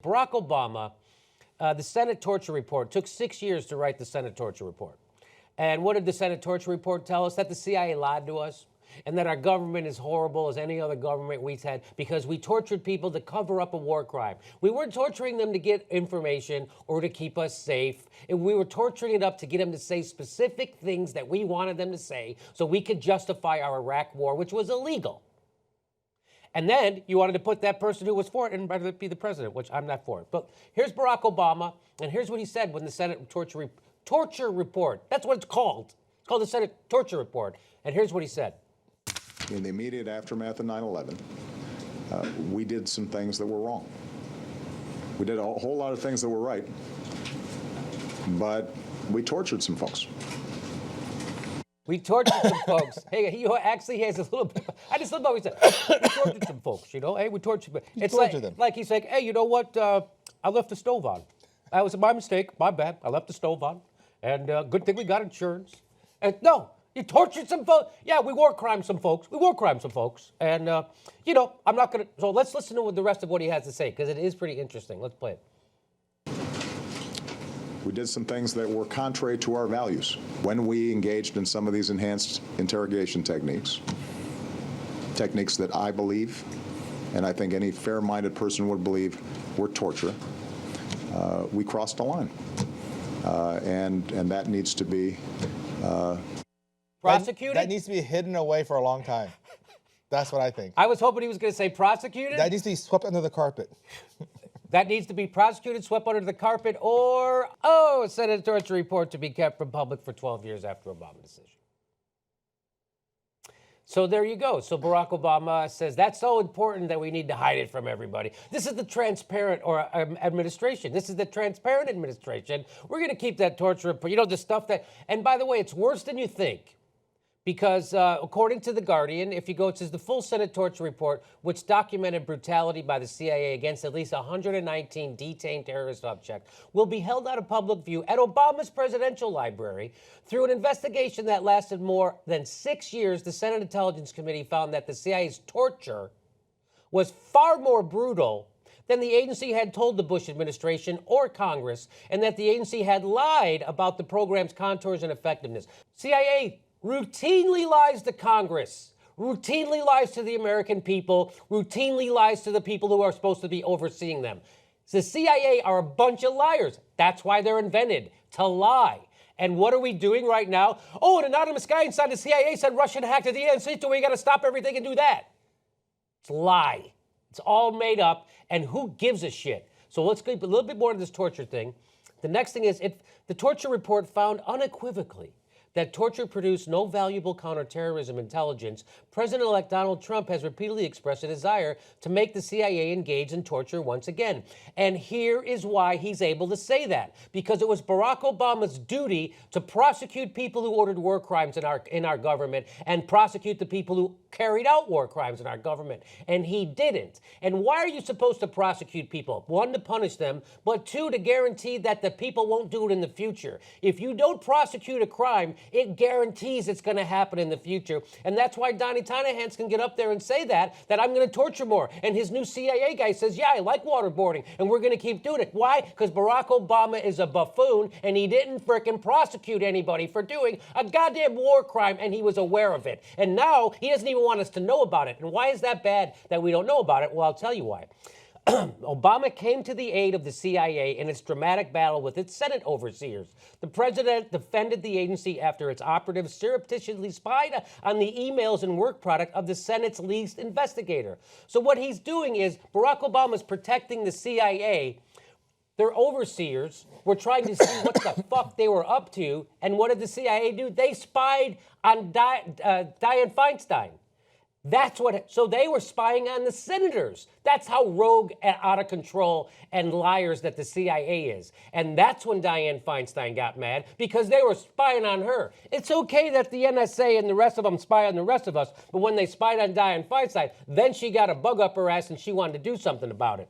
Barack Obama, the Senate torture report took 6 years to write the Senate torture report. And what did the Senate torture report tell us? That the CIA lied to us and that our government is horrible as any other government we've had because we tortured people to cover up a war crime. We weren't torturing them to get information or to keep us safe. And we were torturing it up to get them to say specific things that we wanted them to say so we could justify our Iraq war, which was illegal. And then you wanted to put that person who was for it and be the president, which I'm not for it. But here's Barack Obama, and here's what he said when the Senate torture report, that's what it's called. It's called the Senate torture report. And here's what he said. In the immediate aftermath of 9/11, we did some things that were wrong. We did a whole lot of things that were right, but we tortured some folks. We tortured some folks. Hey, he actually has a little bit. I just love how he said, we tortured some folks, you know? Hey, we tortured them. It's like he's like, hey, you know what? I left the stove on. That was my mistake. My bad. I left the stove on. And good thing we got insurance. And no, you tortured some folks. Yeah, we war crime some folks. We war crime some folks. And, you know, I'm not going to. So let's listen to the rest of what he has to say, because it is pretty interesting. Let's play it. We did some things that were contrary to our values when we engaged in some of these enhanced interrogation techniques that I believe, and I think any fair-minded person would believe, were torture. We crossed a line, and that needs to be prosecuted. That needs to be hidden away for a long time. That's what I think. I was hoping he was going to say prosecuted. That needs to be swept under the carpet. That needs to be prosecuted, swept under the carpet, or, a Senate torture report to be kept from public for 12 years after Obama decision. So there you go. So Barack Obama says that's so important that we need to hide it from everybody. This is the transparent administration. This is the transparent administration. We're going to keep that torture report. You know, the stuff that, and by the way, it's worse than you think. Because according to The Guardian, if you go, it says the full Senate torture report, which documented brutality by the CIA against at least 119 detained terrorist objects, will be held out of public view at Obama's presidential library. Through an investigation that lasted more than 6 years, the Senate Intelligence Committee found that the CIA's torture was far more brutal than the agency had told the Bush administration or Congress, and that the agency had lied about the program's contours and effectiveness. CIA routinely lies to Congress, routinely lies to the American people, routinely lies to the people who are supposed to be overseeing them. The CIA are a bunch of liars. That's why they're invented, to lie. And what are we doing right now? Oh, an anonymous guy inside the CIA said Russia hacked the DNC, so we got to stop everything and do that. It's a lie. It's all made up, and who gives a shit? So let's get a little bit more to this torture thing. The next thing is, the torture report found unequivocally that torture produced no valuable counterterrorism intelligence, President-elect Donald Trump has repeatedly expressed a desire to make the CIA engage in torture once again. And here is why he's able to say that. Because it was Barack Obama's duty to prosecute people who ordered war crimes in our government and prosecute the people who carried out war crimes in our government. And he didn't. And why are you supposed to prosecute people? One, to punish them, but two, to guarantee that the people won't do it in the future. If you don't prosecute a crime, it guarantees it's going to happen in the future. And that's why Donnie Tanahans can get up there and say that I'm going to torture more. And his new CIA guy says, yeah, I like waterboarding, and we're going to keep doing it. Why? Because Barack Obama is a buffoon, and he didn't frickin' prosecute anybody for doing a goddamn war crime, and he was aware of it. And now he doesn't even want us to know about it. And why is that bad that we don't know about it? Well, I'll tell you why. Obama came to the aid of the CIA in its dramatic battle with its Senate overseers. The president defended the agency after its operatives surreptitiously spied on the emails and work product of the Senate's lead investigator. So what he's doing is Barack Obama's protecting the CIA. Their overseers were trying to see what the fuck they were up to. And what did the CIA do? They spied on Dianne Feinstein. So they were spying on the senators. That's how rogue and out of control and liars that the CIA is. And that's when Dianne Feinstein got mad, because they were spying on her. It's okay that the NSA and the rest of them spy on the rest of us, but when they spied on Dianne Feinstein, then she got a bug up her ass and she wanted to do something about it.